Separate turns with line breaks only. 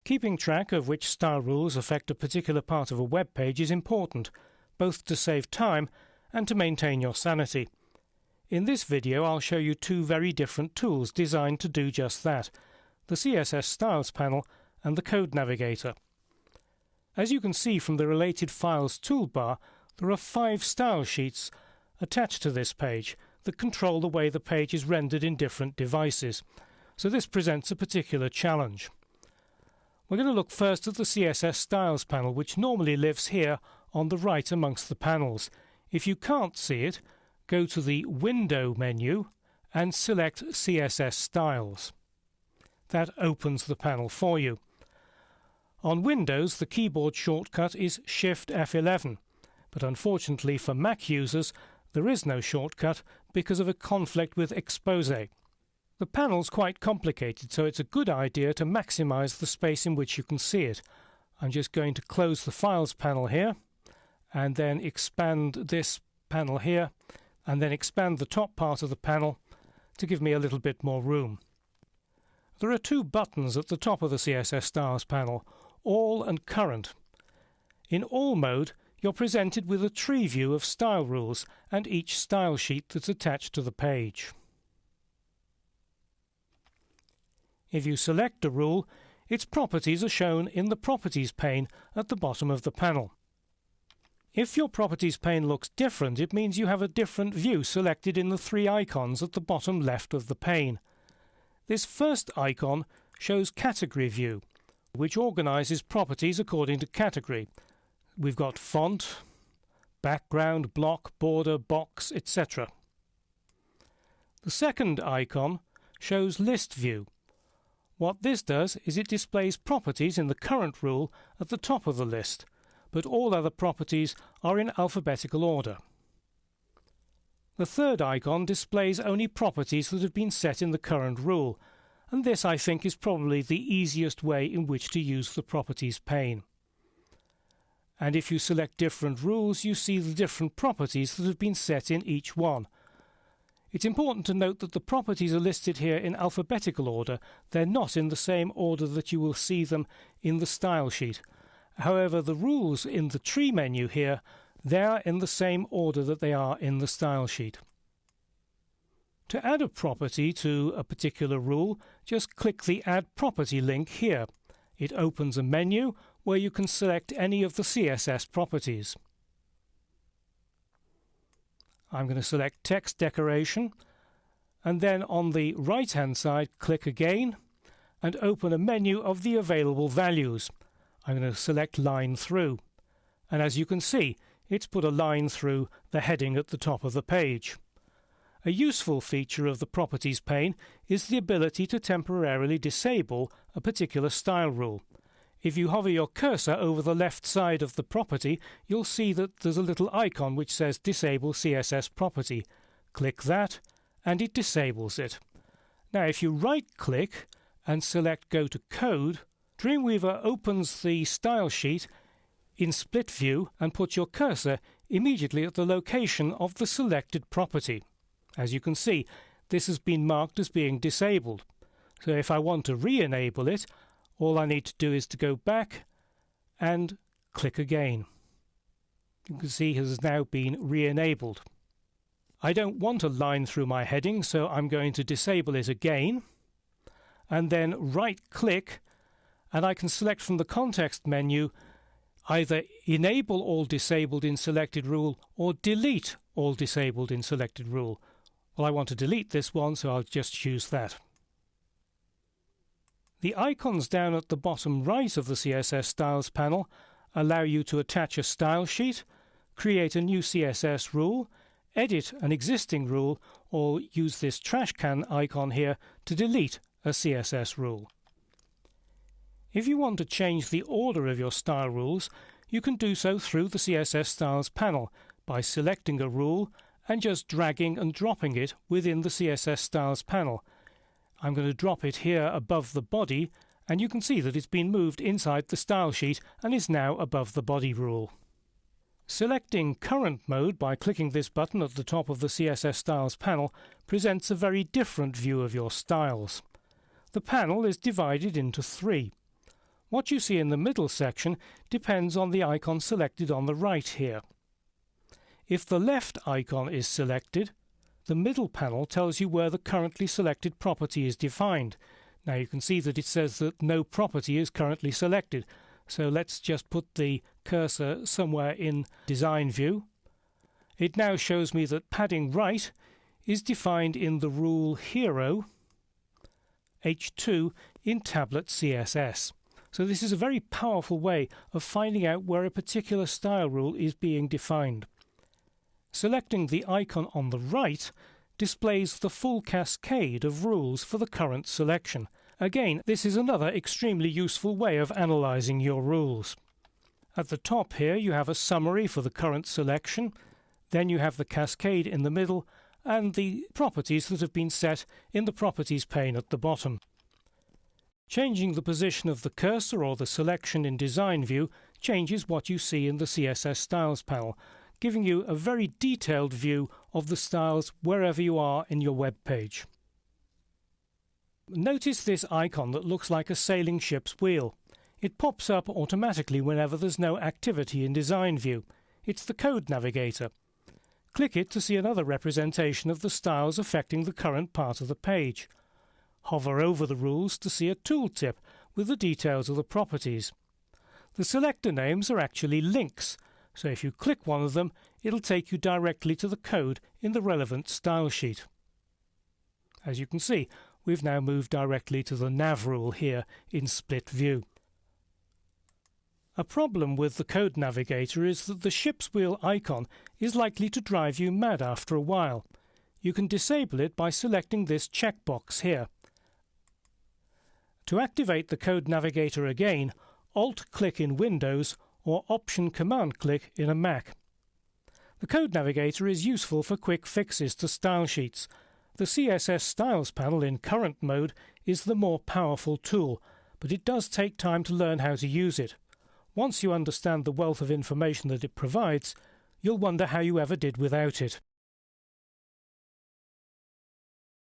Keeping track of which style rules affect a particular part of a web page is important, both to save time and to maintain your sanity. In this video I'll show you two very different tools designed to do just that, the CSS Styles panel and the Code Navigator. As you can see from the Related Files toolbar, there are 5 style sheets attached to this page that control the way the page is rendered in different devices, so this presents a particular challenge. We're going to look first at the CSS Styles panel, which normally lives here on the right amongst the panels. If you can't see it, go to the Window menu and select CSS Styles. That opens the panel for you. On Windows, the keyboard shortcut is Shift F11, but unfortunately for Mac users, there is no shortcut because of a conflict with Expose. The panel's quite complicated, so it's a good idea to maximize the space in which you can see it. I'm just going to close the Files panel here, and then expand this panel here, and then expand the top part of the panel to give me a little bit more room. There are 2 buttons at the top of the CSS Styles panel, All and Current. In All mode, you're presented with a tree view of style rules and each style sheet that's attached to the page. If you select a rule, its properties are shown in the Properties pane at the bottom of the panel. If your Properties pane looks different, it means you have a different view selected in the 3 icons at the bottom left of the pane. This first icon shows Category View, which organizes properties according to category. We've got font, background, block, border, box, etc. The second icon shows List View. What this does is it displays properties in the current rule at the top of the list, but all other properties are in alphabetical order. The third icon displays only properties that have been set in the current rule, and this I think is probably the easiest way in which to use the Properties pane. And if you select different rules, you see the different properties that have been set in each one. It's important to note that the properties are listed here in alphabetical order. They're not in the same order that you will see them in the style sheet. However, the rules in the tree menu here, they are in the same order that they are in the style sheet. To add a property to a particular rule, just click the Add Property link here. It opens a menu where you can select any of the CSS properties. I'm going to select Text Decoration, and then on the right-hand side click again and open a menu of the available values. I'm going to select Line Through, and as you can see, it's put a line through the heading at the top of the page. A useful feature of the Properties pane is the ability to temporarily disable a particular style rule. If you hover your cursor over the left side of the property, you'll see that there's a little icon which says Disable CSS Property. Click that and it disables it. Now if you right-click and select Go to Code, Dreamweaver opens the style sheet in split view and puts your cursor immediately at the location of the selected property. As you can see, this has been marked as being disabled. So if I want to re-enable it, all I need to do is to go back and click again. You can see it has now been re-enabled. I don't want a line through my heading, so I'm going to disable it again, and then right-click, and I can select from the context menu either Enable All Disabled in Selected Rule or Delete All Disabled in Selected Rule. Well, I want to delete this one, so I'll just choose that. The icons down at the bottom right of the CSS Styles panel allow you to attach a style sheet, create a new CSS rule, edit an existing rule, or use this trash can icon here to delete a CSS rule. If you want to change the order of your style rules, you can do so through the CSS Styles panel by selecting a rule and just dragging and dropping it within the CSS Styles panel. I'm going to drop it here above the body, and you can see that it's been moved inside the style sheet and is now above the body rule. Selecting Current Mode by clicking this button at the top of the CSS Styles panel presents a very different view of your styles. The panel is divided into 3. What you see in the middle section depends on the icon selected on the right here. If the left icon is selected, the middle panel tells you where the currently selected property is defined. Now you can see that it says that no property is currently selected. So let's just put the cursor somewhere in Design View. It now shows me that padding right is defined in the rule Hero H2 in Tablet CSS. So this is a very powerful way of finding out where a particular style rule is being defined. Selecting the icon on the right displays the full cascade of rules for the current selection. Again, this is another extremely useful way of analysing your rules. At the top here you have a summary for the current selection, then you have the cascade in the middle and the properties that have been set in the Properties pane at the bottom. Changing the position of the cursor or the selection in Design View changes what you see in the CSS Styles panel, giving you a very detailed view of the styles wherever you are in your web page. Notice this icon that looks like a sailing ship's wheel. It pops up automatically whenever there's no activity in Design View. It's the Code Navigator. Click it to see another representation of the styles affecting the current part of the page. Hover over the rules to see a tooltip with the details of the properties. The selector names are actually links, so if you click one of them, it'll take you directly to the code in the relevant style sheet. As you can see, we've now moved directly to the nav rule here in split view. A problem with the Code Navigator is that the ship's wheel icon is likely to drive you mad after a while. You can disable it by selecting this checkbox here. To activate the Code Navigator again, Alt-click in Windows or Option-Command-click in a Mac. The Code Navigator is useful for quick fixes to style sheets. The CSS Styles panel in current mode is the more powerful tool, but it does take time to learn how to use it. Once you understand the wealth of information that it provides, you'll wonder how you ever did without it.